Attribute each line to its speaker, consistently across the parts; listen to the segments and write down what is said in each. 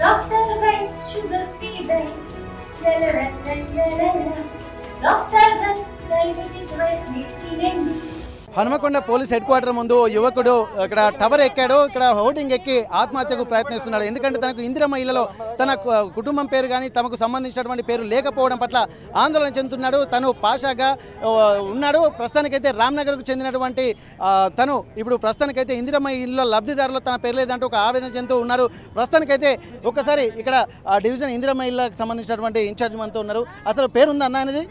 Speaker 1: Dr. Rice Sugar Free Diets. La la la la la la. Dr. Rice Diabetic Rice Nittirendi.
Speaker 2: Hanumakonda police headquarter ముందు యువకుడు ఇక్కడ tower ఎక్కాడు. ఇక్కడ hoarding ఎక్కి ఆత్మహత్యకు ప్రయత్నిస్తున్నాడు. ఎందుకంటే తనకు ఇందిరమ్మ ఇళ్లలో తన కుటుంబం పేరు కానీ తమకు సంబంధించినటువంటి పేరు లేకపోవడం పట్ల ఆందోళన చెందుతున్నాడు. తను పాషాగా ఉన్నాడు. ప్రస్తుతానికైతే రామ్నగర్కు చెందినటువంటి తను ఇప్పుడు ప్రస్తుతానికైతే ఇందిరమ్మ ఇళ్ల లబ్ధిదారులు తన పేరు లేదంటూ ఒక ఆవేదన చెందుతూ ఉన్నారు. ప్రస్తుతానికైతే ఒక్కసారి ఇక్కడ డివిజన్ ఇందిరమ్మ ఇళ్లకు సంబంధించినటువంటి ఇన్ఛార్జ్ మనతో ఉన్నారు. అసలు పేరుందా అన్న అనేది?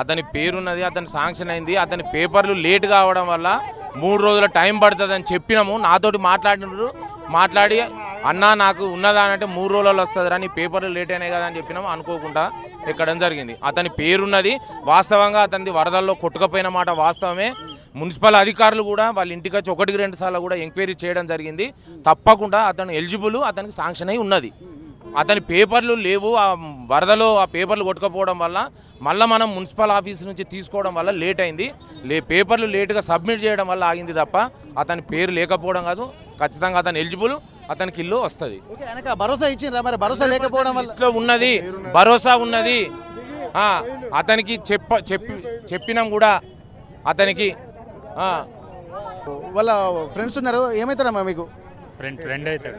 Speaker 3: అతని పేరున్నది, అతని శాంక్షన్ అయింది. అతని పేపర్లు లేట్ కావడం వల్ల 3 రోజుల టైం పడుతుందని చెప్పినాము. నాతోటి మాట్లాడి అన్నా నాకు ఉన్నదా అంటే 3 రోజులలో వస్తుంది రా, నీ పేపర్లు లేట్ అయినాయి కదా అని చెప్పినాము. అనుకోకుండా ఎక్కడం జరిగింది. అతని పేరున్నది. వాస్తవంగా అతనిది వరదల్లో కొట్టుకపోయిన మాట వాస్తవమే. మున్సిపల్ అధికారులు కూడా వాళ్ళ ఇంటికి వచ్చి 1-2 సార్లు కూడా ఎంక్వైరీ చేయడం జరిగింది. తప్పకుండా అతను ఎలిజిబుల్, అతనికి శాంక్షన్ అయి ఉన్నది. అతని పేపర్లు లేవు. ఆ వరదలో ఆ పేపర్లు కొట్టుకపోవడం వల్ల మళ్ళీ మనం మున్సిపల్ ఆఫీస్ నుంచి తీసుకోవడం వల్ల లేట్ అయింది. పేపర్లు లేటుగా సబ్మిట్ చేయడం వల్ల ఆగింది తప్ప అతని పేరు లేకపోవడం కాదు. ఖచ్చితంగా అతను ఎలిజిబుల్, అతనికి ఇల్లు వస్తుంది.
Speaker 2: భరోసా ఇచ్చిండ్రా? మరి భరోసా లేకపోవడం వల్ల
Speaker 3: ఉన్నది, భరోసా ఉన్నది. అతనికి చెప్పినాం కూడా. అతనికి
Speaker 2: వాళ్ళ ఫ్రెండ్స్ ఉన్నారు. ఏమవుతారమ్మా మీకు?
Speaker 4: ఫ్రెండ్ అవుతాడు.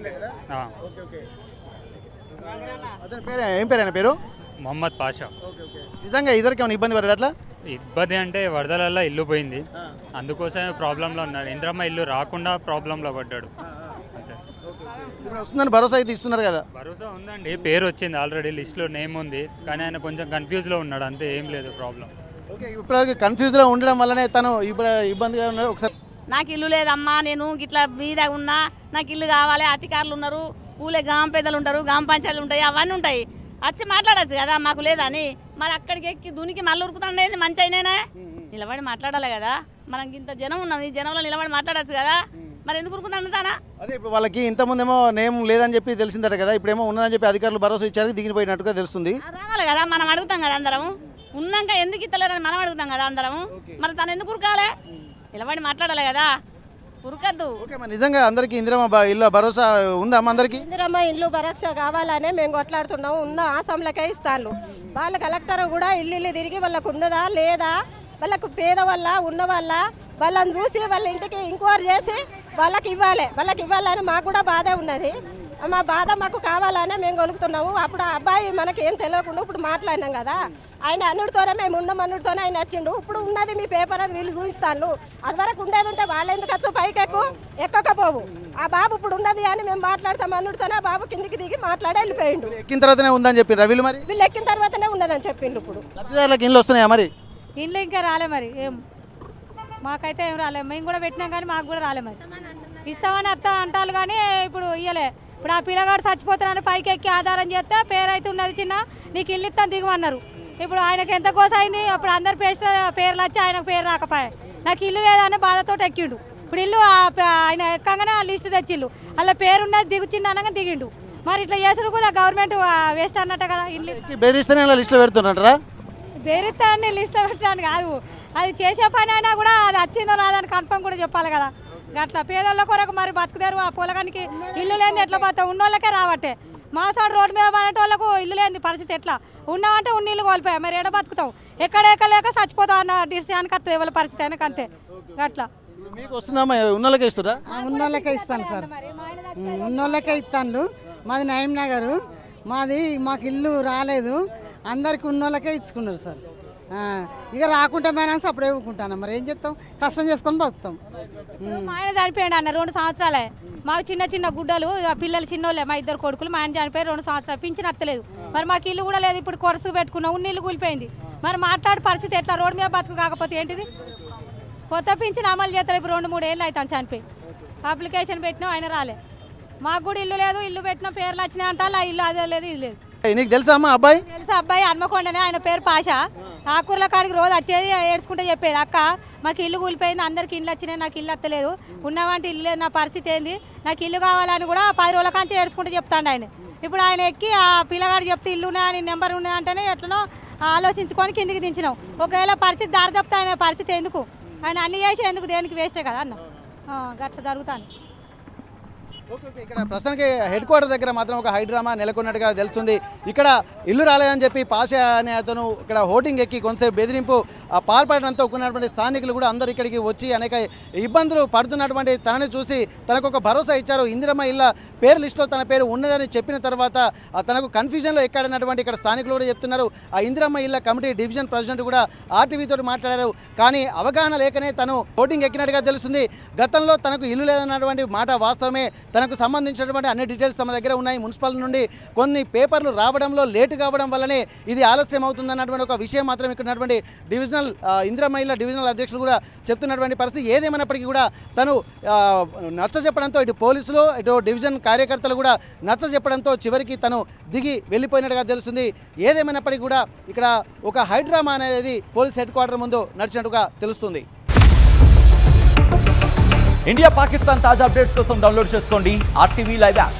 Speaker 2: అతని పేరు ఏం పేరు? ఆయన పేరు
Speaker 4: మొహమ్మద్ పాషా.
Speaker 2: నిజంగా ఇద్దరికి ఏమైనా ఇబ్బంది పడ్డారు? అట్లా
Speaker 4: ఇబ్బంది అంటే వరదలలో ఇల్లు పోయింది, అందుకోసమే ప్రాబ్లంలో ఉన్నాడు. ఇంద్రమ్మ ఇల్లు రాకుండా ప్రాబ్లంలో పడ్డాడు. అంతే.
Speaker 2: వస్తుందని భరోసా అయితే ఇస్తున్నారు కదా?
Speaker 4: భరోసా ఉందండి, పేరు వచ్చింది ఆల్రెడీ, లిస్ట్లో నేమ్ ఉంది. కానీ ఆయన కొంచెం కన్ఫ్యూజ్లో ఉన్నాడు, అంతే, ఏం లేదు ప్రాబ్లం.
Speaker 2: ఓకే, ఇప్పుడు కన్ఫ్యూజ్లో ఉండడం వల్లనే తను ఇప్పుడు ఇబ్బందిగా ఉన్నాడు. ఒకసారి
Speaker 5: నాకు ఇల్లు లేదమ్మా, నేను గిట్లా మీద ఉన్నా, నాకు ఇల్లు కావాలి, అధికారులు ఉన్నారు, ఊళ్ళో గ్రామ పెద్దలు ఉంటారు, గ్రామ పంచాయతీలు ఉంటాయి, అవన్నీ ఉంటాయి, వచ్చి మాట్లాడచ్చు కదా, మాకు లేదని. మరి అక్కడికి ఎక్కి దునికి మళ్ళీ ఉరుకుతుండేది మంచి అయినా నిలబడి మాట్లాడాలి కదా. మనం ఇంత జనం ఉన్నాం, ఈ జనంలో నిలబడి మాట్లాడచ్చు కదా, మరి ఎందుకు ఉరుకుతుంటానా?
Speaker 2: అదే ఇప్పుడు వాళ్ళకి ఇంతకుముందేమో నేమ్ లేదని చెప్పి తెలిసిందట కదా, ఇప్పుడేమో ఉన్నారని చెప్పి అధికారులు భరోసా ఇచ్చారు, దిగిపోయినట్టుగా తెలుస్తుంది.
Speaker 5: రావాలి కదా, మనం అడుగుతాం కదా అందరం. ఉన్నాక ఎందుకు ఇస్తలేరని మనం అడుగుతాం కదా అందరం. మరి తను ఎందుకు ఉరకాలి? నిలబడి మాట్లాడాలి కదా, ఉరకద్దు.
Speaker 2: ఓకే, మరి నిజంగా అందరికీ ఇందిరమ్మ ఇల్లు భరోసా ఉందా? అందరికీ
Speaker 6: ఇందిరమ్మ ఇల్లు భరోసా కావాలనే మేము కొట్లాడుతున్నాము. ఉన్న ఆసాంలకే ఇస్తాను. వాళ్ళ కలెక్టర్ కూడా ఇల్లు తిరిగి వాళ్ళకు ఉన్నదా లేదా, వాళ్ళకు పేద వల్ల ఉన్న వాళ్ళని చూసి వాళ్ళ ఇంటికి ఎంక్వైరీ చేసి వాళ్ళకి ఇవ్వాలని మాకు కూడా బాధ ఉన్నది. మా బాధ మాకు కావాలనే మేము కొలుగుతున్నాము. అప్పుడు ఆ అబ్బాయి మనకి ఏం తెలియకుండా ఇప్పుడు మాట్లాడినాం కదా, ఆయన అన్నుడితోనే మేము ఉన్నాం, అన్నుడితోనే ఆయన వచ్చిండు. ఇప్పుడు ఉన్నది మీ పేపర్ అని వీళ్ళు చూపిస్తాను. అది వరకు ఉండేది ఉంటే వాళ్ళు ఎందుకు వచ్చు పైకి ఎక్కకపోవు. ఆ బాబు ఇప్పుడు ఉన్నది అని మేము మాట్లాడతాం అన్నుడితోనే. ఆ బాబు కిందికి దిగి మాట్లాడి వెళ్ళిపోయిండు.
Speaker 2: ఎక్కిన తర్వాతనే ఉందని చెప్పి రవిలు మరి
Speaker 6: వీళ్ళు ఎక్కిన తర్వాతనే ఉన్నదని చెప్పిండు. ఇప్పుడు
Speaker 2: లబ్ధిదారులకు ఇండ్లు వస్తున్నాయా? మరి
Speaker 7: ఇండ్లు ఇంకా రాలే, మరి ఏం మాకైతే ఏం రాలే. మేము కూడా పెట్టినాం కానీ మాకు కూడా రాలే. మరి ఇస్తామని అంటారు కానీ ఇప్పుడు ఇయ్యలే. ఇప్పుడు ఆ పిల్లగాడు చచ్చిపోతానని పైకి ఎక్కి ఆధారం చేస్తే పేరు అయితే ఉన్నది, చిన్న నీకు ఇల్లు ఇస్తాను దిగమన్నారు. ఇప్పుడు ఆయనకి ఎంత కోస అయింది. అప్పుడు అందరు పేర్లు వచ్చి ఆయనకు పేరు రాకపోయా, నాకు ఇల్లు లేదని బాధతో ఎక్కిండు. ఇప్పుడు ఇల్లు ఆయన ఎక్కగానే ఆ లిస్టు తెచ్చిల్లు, అలా పేరున్నది దిగు చిన్న అనగా దిగిండు. మరి ఇట్లా చేసుడు కూడా గవర్నమెంట్ వేస్ట్ అన్నట్టు కదా. ఇల్లు
Speaker 2: బెదిరిస్తేనే లిస్టులో పెడుతున్నారా?
Speaker 7: బెదిరిస్తానని లిస్టులో పెట్టడానికి కాదు, అది చేసే పని అయినా కూడా అది వచ్చిందో రాదని కన్ఫర్మ్ కూడా చెప్పాలి కదా. అట్లా పేదల కొరకు మరి బతుకుతారు. ఆ పొలగానికి ఇల్లు లేని ఎట్లా పోతాం? ఉన్నోళ్ళకే రావట్టే. మా సైడ్ రోడ్డు మీద పడేటోళ్ళకు ఇల్లు లేని పరిస్థితి ఎట్లా? ఉన్నామంటే ఉన్న ఇల్లు కోల్పోయాం, మరి ఎడ బతుకుతాం? ఎక్కడెక్కలేక చచ్చిపోతాం అన్న డిసిషన్కి వస్తుంది ఎవరి పరిస్థితి అయినా అంతే. అట్లా
Speaker 2: మీకు వస్తుందమ్మా? ఉన్నోళ్ళకే ఇస్తారా?
Speaker 8: ఉన్నోళ్ళకే ఇస్తాను సార్, ఉన్నోళ్ళకే ఇస్తాను. మాది నయం నగర్, మాకు ఇల్లు రాలేదు, అందరికి ఉన్నోళ్ళకే ఇచ్చుకున్నారు సార్. ఇక రాకుంటే మైనాన్స్ అప్పుడే ఊరుకుంటాను. మరి ఏం చేస్తాం? కష్టం చేసుకొని బతుకుతాం.
Speaker 7: మా ఆయన చనిపోయాడు అన్న 2 సంవత్సరాలే. మాకు చిన్న గుడ్డలు, పిల్లలు చిన్నోళ్ళే, మా 2 కొడుకులు. మా ఆయన చనిపోయి 2 సంవత్సరాలు, పింఛన్ అత్తలేదు. మరి మాకు ఇల్లు కూడా లేదు. ఇప్పుడు కొరసు పెట్టుకున్నాం, ఉన్న ఇల్లు కూలిపోయింది. మరి మాట్లాడే పరిస్థితి ఎట్లా? రోడ్డు మీద బతుకు కాకపోతే ఏంటిది? కొత్త పింఛన్ అమలు చేస్తారు. ఇప్పుడు 2-3 ఏళ్ళు అవుతాను చనిపోయి. అప్లికేషన్ పెట్టినాం, ఆయన రాలే. మాకు కూడా ఇల్లు లేదు, ఇల్లు పెట్టిన పేర్లు వచ్చినాయి అంటారు. ఆ ఇల్లు అదే లేదు, ఇది లేదు.
Speaker 2: నీకు తెలుసా అమ్మా అబ్బాయి?
Speaker 7: తెలుసు, అబ్బాయి హన్మకొండనే, ఆయన పేరు పాషా. ఆకూరల కాడికి రోజు వచ్చేది, ఏడ్చుకుంటే చెప్పేది, అక్క మాకు ఇల్లు కూలిపోయింది, అందరికి ఇల్లు వచ్చినాయి, నాకు ఇల్లు వస్తలేదు, ఉన్నవంటే ఇల్లు లేదు, నా పరిస్థితి ఏంది, నాకు ఇల్లు కావాలని కూడా 10 రోజుల కాంచి ఏడ్చుకుంటే చెప్తాడు ఆయన. ఇప్పుడు ఆయన ఎక్కి ఆ పిల్లగాడు చెప్తే ఇల్లు ఉన్నాయని నెంబర్ ఉన్నదంటేనే ఎట్లనో ఆలోచించుకొని కిందికి దించినాం. ఒకవేళ పరిస్థితి దారి తప్పితే ఆయన పరిస్థితి ఎందుకు? ఆయన అన్ని చేసి ఎందుకు? దేనికి వేస్టే కదా అన్న. గట్లా జరుగుతాను.
Speaker 2: ఇక్కడ ప్రస్తుతానికి హెడ్ క్వార్టర్ దగ్గర మాత్రం ఒక హైడ్రామా నెలకొన్నట్టుగా తెలుస్తుంది. ఇక్కడ ఇల్లు రాలేదని చెప్పి పాషా అనే అతను ఇక్కడ హోర్డింగ్ ఎక్కి కొంతసేపు బెదిరింపు పాల్పడడంతో ఉన్నటువంటి స్థానికులు కూడా అందరు ఇక్కడికి వచ్చి అనేక ఇబ్బందులు పడుతున్నటువంటి తనని చూసి తనకు ఒక భరోసా ఇచ్చారు. ఇందిరమ్మ ఇళ్ళ పేరు లిస్టులో తన పేరు ఉన్నదని చెప్పిన తర్వాత తనకు కన్ఫ్యూజన్లో ఎక్కడన్నటువంటి ఇక్కడ స్థానికులు కూడా చెప్తున్నారు. ఆ ఇందిరమ్మ ఇళ్ళ కమిటీ డివిజన్ ప్రెసిడెంట్ కూడా ఆర్టీవీతో మాట్లాడారు. కానీ అవగాహన లేకనే తను హోర్డింగ్ ఎక్కినట్టుగా తెలుస్తుంది. గతంలో తనకు ఇల్లు లేదన్నటువంటి మాట వాస్తవమే. తనకు సంబంధించినటువంటి అన్ని డీటెయిల్స్ తమ దగ్గర ఉన్నాయి. మున్సిపల్ నుండి కొన్ని పేపర్లు రావడంలో లేటు కావడం వల్లనే ఇది ఆలస్యం అవుతుందన్నటువంటి ఒక విషయం మాత్రం ఇక్కడ ఉన్నటువంటి డివిజనల్ ఇందిరమ్మ ఇళ్ళ డివిజనల్ అధ్యక్షులు కూడా చెప్తున్నటువంటి పరిస్థితి. ఏదేమైనప్పటికీ కూడా తను నచ్చ చెప్పడంతో ఇటు పోలీసులు ఇటు డివిజన్ కార్యకర్తలు కూడా నచ్చ చెప్పడంతో చివరికి తను దిగి వెళ్ళిపోయినట్టుగా తెలుస్తుంది. ఏదేమైనప్పటికీ కూడా ఇక్కడ ఒక హైడ్రామా అనేది పోలీస్ హెడ్ క్వార్టర్ ముందు నడిచినట్టుగా తెలుస్తుంది.
Speaker 9: ఇండియా పాకిస్తాన్ తాజా అప్డేట్స్ కోసం డౌన్లోడ్ చేసుకోండి RTV లైవ్ యాప్.